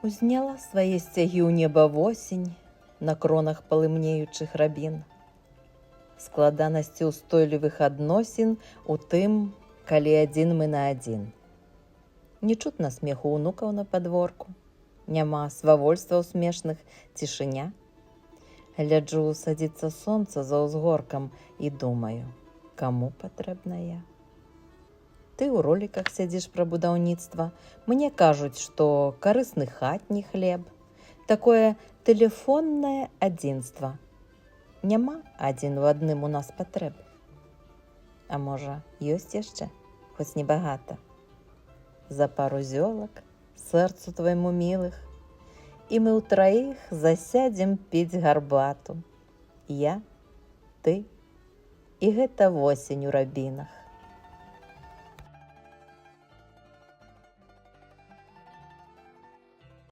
Узняла свае сцягі ў неба восень на кронах палымнеючых рабін. Складанасці ўстойлівых адносін у тым, калі адзін мы на адзін. Не чутна смеху ўнукаў на падворку, няма свавольства ў смешных, цішыня. Гляджу, садзіцца сонца за ўзгоркам і думаю, каму патрэбна я. Ты ў роліках сядзіш пра будаўніцтва, мне кажуць, што карысны хатні хлеб, такое тэлефоннае адзінства. Няма адзін у адным у нас патрэб. А можа, ёсць яшчэ, хоць небагата. За пару зёлак, сэрцу твайму мілых, і мы ўтраіх засядзем піць гарбату. Я, ты і гэта восень у рабінах.